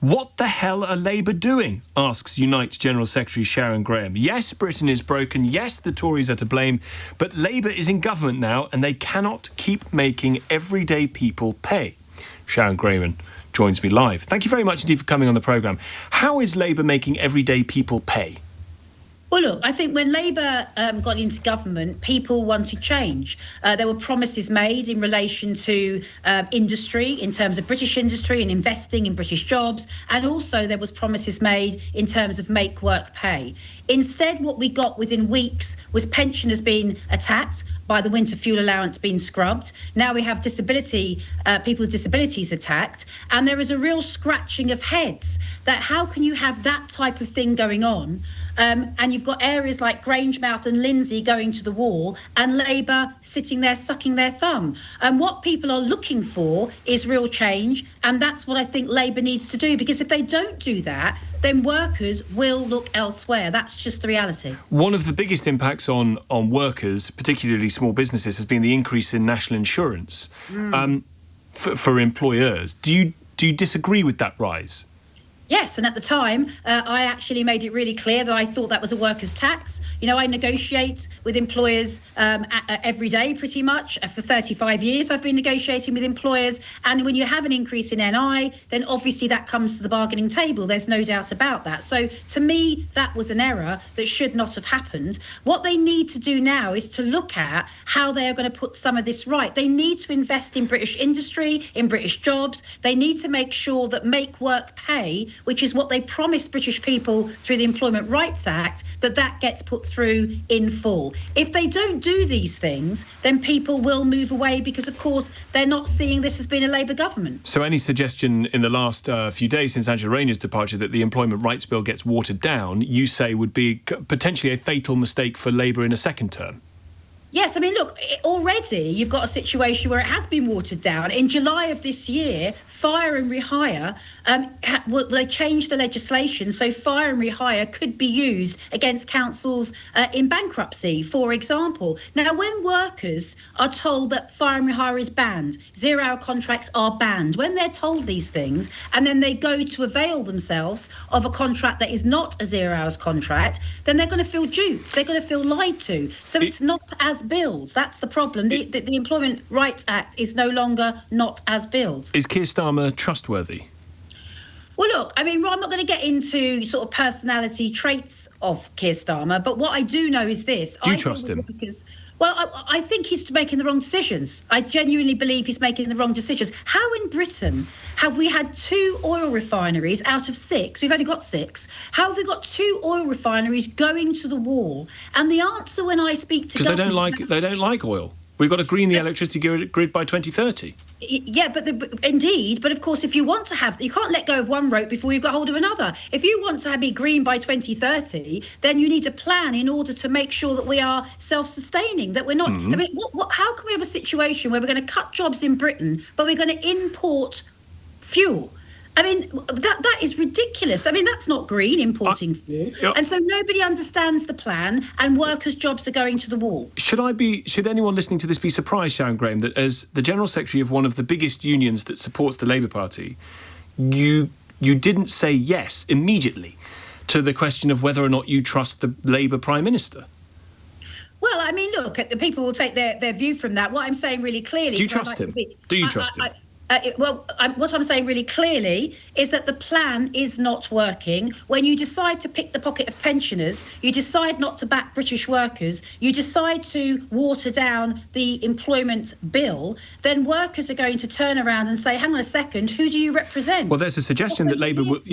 What the hell are Labour doing? Asks Unite General Secretary Sharon Graham. Yes, Britain is broken. Yes, the Tories are to blame. But Labour is in government now and they cannot keep making everyday people pay. Sharon Graham joins me live. Thank you very much indeed for coming on the programme. How is Labour making everyday people pay? Well, look, I think when Labour got into government, people wanted change. There were promises made in relation to industry, in terms of British industry and investing in British jobs. And also there was promises made in terms of make work pay. Instead, what we got within weeks was pensioners being attacked by the winter fuel allowance being scrubbed. Now we have people with disabilities attacked. And there is a real scratching of heads that how can you have that type of thing going on? And you've got areas like Grangemouth and Lindsay going to the wall and Labour sitting there sucking their thumb. And what people are looking for is real change. And that's what I think Labour needs to do, because if they don't do that, then workers will look elsewhere. That's just the reality. One of the biggest impacts on workers, particularly small businesses, has been the increase in national insurance for employers. Do you disagree with that rise? Yes, and at the time, I actually made it really clear that I thought that was a workers' tax. You know, I negotiate with employers every day, pretty much. For 35 years, I've been negotiating with employers. And when you have an increase in NI, then obviously that comes to the bargaining table. There's no doubt about that. So to me, that was an error that should not have happened. What they need to do now is to look at how they are going to put some of this right. They need to invest in British industry, in British jobs. They need to make sure that make work pay, which is what they promised British people through the Employment Rights Act, that gets put through in full. If they don't do these things, then people will move away because, of course, they're not seeing this as being a Labour government. So any suggestion in the last few days since Angela Rayner's departure that the Employment Rights Bill gets watered down, you say would be potentially a fatal mistake for Labour in a second term? Yes, I mean, look, already you've got a situation where it has been watered down. In July of this year, fire-and-rehire, they changed the legislation so fire-and-rehire could be used against councils in bankruptcy, for example. Now, when workers are told that fire-and-rehire is banned, zero-hour contracts are banned, when they're told these things and then they go to avail themselves of a contract that is not a zero-hours contract, then they're going to feel duped, they're going to feel lied to. So it's not as billed. That's the problem. The Employment Rights Act is no longer not as billed. Is Keir Starmer trustworthy? Well, look, I mean, I'm not going to get into sort of personality traits of Keir Starmer, but what I do know is this. Do you trust him? Well, I think he's making the wrong decisions. I genuinely believe he's making the wrong decisions. How in Britain have we had 2 oil refineries out of 6? We've only got 6. How have we got 2 oil refineries going to the wall? And the answer when I speak to government... Because they don't like oil. We've got to green the electricity grid by 2030. Yeah, indeed. But of course, if you want to have, you can't let go of one rope before you've got hold of another. If you want to be green by 2030, then you need a plan in order to make sure that we are self-sustaining, that we're not. I mean, how can we have a situation where we're going to cut jobs in Britain, but we're going to import fuel? I mean, that is ridiculous. I mean, that's not green, importing fuel. Yep. And so nobody understands the plan and workers' jobs are going to the wall. Should anyone listening to this be surprised, Sharon Graham, that as the General Secretary of one of the biggest unions that supports the Labour Party, you didn't say yes immediately to the question of whether or not you trust the Labour Prime Minister? Well, I mean, look, the people will take their view from that. What I'm saying really clearly... Do you trust him? Do you trust him? What I'm saying really clearly is that the plan is not working. When you decide to pick the pocket of pensioners, you decide not to back British workers, you decide to water down the employment bill, then workers are going to turn around and say, hang on a second, who do you represent? Well, there's a suggestion that Labour would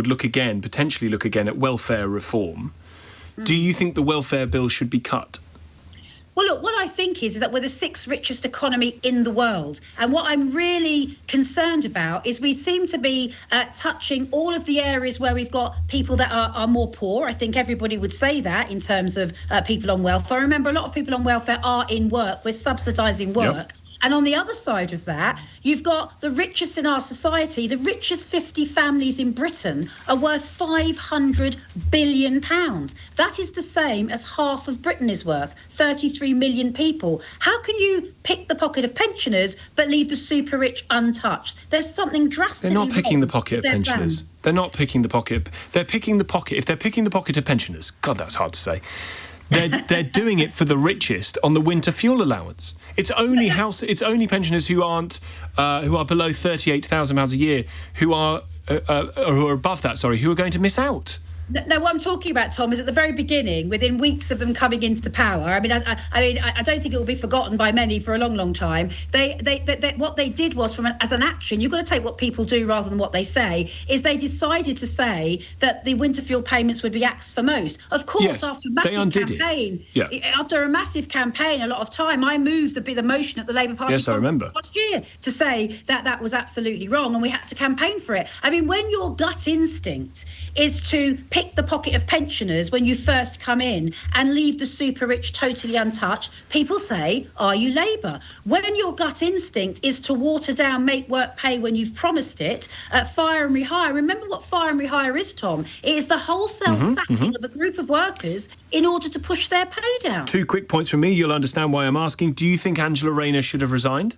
potentially look again at welfare reform. Do you think the welfare bill should be cut? Well, look, what I think is that we're the 6th richest economy in the world. And what I'm really concerned about is we seem to be touching all of the areas where we've got people that are more poor. I think everybody would say that in terms of people on welfare. Remember, a lot of people on welfare are in work. We're subsidising work. Yep. And on the other side of that, you've got the richest in our society. The richest 50 families in Britain are worth £500 billion. That is the same as half of Britain is worth, 33 million people. How can you pick the pocket of pensioners but leave the super rich untouched? There's something drastically They're not picking the wrong pocket of with their pensioners. plans. They're not picking the pocket. They're picking the pocket. If they're picking the pocket of pensioners, God, that's hard to say. They're doing it for the richest on the winter fuel allowance. It's only pensioners who are below £38,000 a year who are above that. Sorry, who are going to miss out. No, what I'm talking about, Tom, is at the very beginning, within weeks of them coming into power. I mean, I don't think it will be forgotten by many for a long, long time. They what they did was, as an action, you've got to take what people do rather than what they say. Is they decided to say that the winter fuel payments would be axed for most. Of course, yes, after a massive campaign, after a massive campaign, a lot of time, I moved the motion at the Labour Party last year to say that was absolutely wrong, and we had to campaign for it. I mean, when your gut instinct is to pick the pocket of pensioners when you first come in and leave the super rich totally untouched, people say, are you Labour? When your gut instinct is to water down, make work pay when you've promised it, fire and rehire. Remember what fire and rehire is, Tom? It is the wholesale sacking of a group of workers in order to push their pay down. 2 quick points from me. You'll understand why I'm asking. Do you think Angela Rayner should have resigned?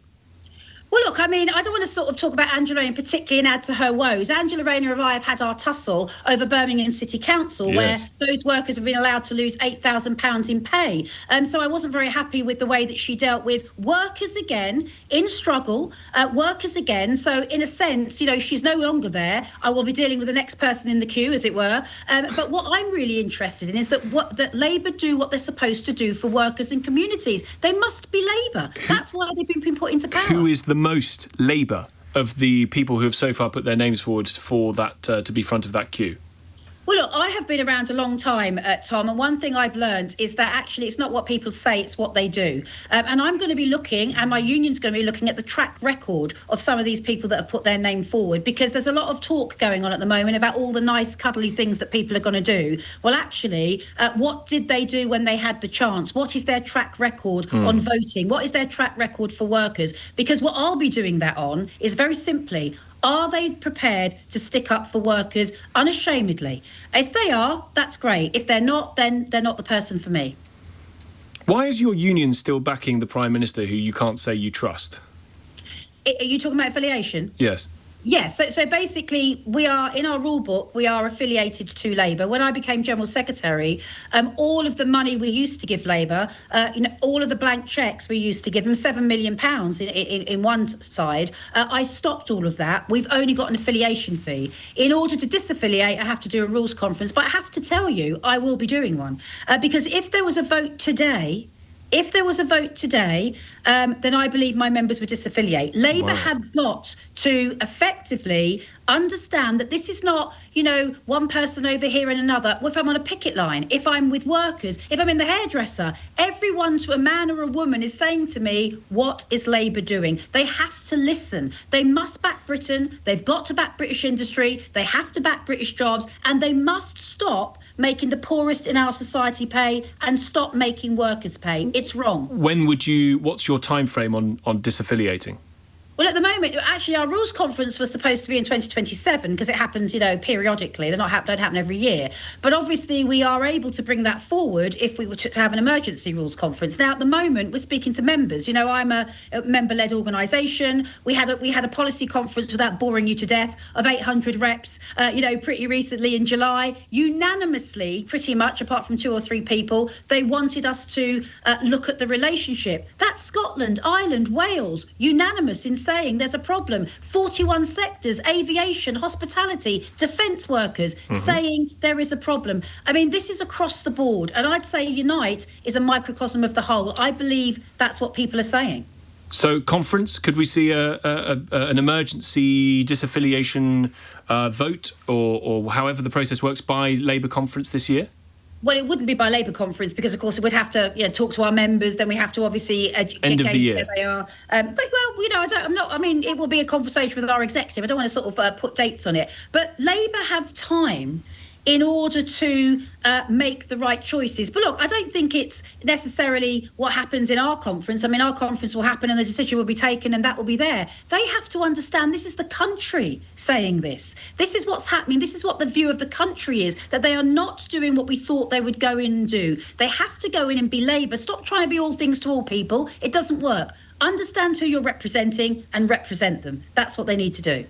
Well, look, I mean, I don't want to sort of talk about Angela Rayner particularly and add to her woes. Angela Rayner and I have had our tussle over Birmingham City Council, where those workers have been allowed to lose £8,000 in pay. So I wasn't very happy with the way that she dealt with workers again, in struggle, workers again. So in a sense, you know, she's no longer there. I will be dealing with the next person in the queue, as it were. But what I'm really interested in is that Labour do what they're supposed to do for workers and communities. They must be Labour. That's why they've been put into power. Who is the most Labour of the people who have so far put their names forward for that to be front of that queue? Well, look, I have been around a long time, Tom, and one thing I've learned is that actually it's not what people say, it's what they do. And I'm going to be looking, and my union's going to be looking at the track record of some of these people that have put their name forward, because there's a lot of talk going on at the moment about all the nice, cuddly things that people are going to do. Well, actually, what did they do when they had the chance? What is their track record on voting? What is their track record for workers? Because what I'll be doing that on is very simply, are they prepared to stick up for workers unashamedly? If they are, that's great. If they're not, then they're not the person for me. Why is your union still backing the Prime Minister who you can't say you trust? Are you talking about affiliation? Yes. Yes, so basically we are, in our rule book, we are affiliated to Labour. When I became General Secretary, all of the money we used to give Labour, all of the blank cheques we used to give them, £7 million in one side, I stopped all of that. We've only got an affiliation fee. In order to disaffiliate, I have to do a rules conference, but I have to tell you, I will be doing one. Because if there was a vote today, then I believe my members would disaffiliate. Labour have got to effectively understand that this is not, one person over here and another. If I'm on a picket line, if I'm with workers, if I'm in the hairdresser, everyone, to a man or a woman, is saying to me, what is Labour doing? They have to listen. They must back Britain. They've got to back British industry. They have to back British jobs. And they must stop making the poorest in our society pay and stop making workers pay. It's wrong. What's your time frame on disaffiliating? Well, at the moment, actually, our rules conference was supposed to be in 2027 because it happens, periodically. They don't happen every year. But obviously, we are able to bring that forward if we were to have an emergency rules conference. Now, at the moment, we're speaking to members. I'm a member-led organisation. We had a policy conference, without boring you to death, of 800 reps, pretty recently in July. Unanimously, pretty much, apart from 2 or 3 people, they wanted us to look at the relationship. That's Scotland, Ireland, Wales, unanimous in saying there's a problem. 41 sectors, aviation, hospitality, defence workers, saying there is a problem. I mean, this is across the board. And I'd say Unite is a microcosm of the whole. I believe that's what people are saying. So, conference, could we see an emergency disaffiliation vote or however the process works by Labour conference this year? Well, it wouldn't be by Labour conference because, of course, we'd have to talk to our members. Then we have to obviously end of the year. Where they are. It will be a conversation with our executive. I don't want to sort of put dates on it. But Labour have time in order to make the right choices. But look, I don't think it's necessarily what happens in our conference. I mean, our conference will happen and the decision will be taken and that will be there. They have to understand this is the country saying this. This is what's happening. This is what the view of the country is, that they are not doing what we thought they would go in and do. They have to go in and be Labour. Stop trying to be all things to all people. It doesn't work. Understand who you're representing and represent them. That's what they need to do.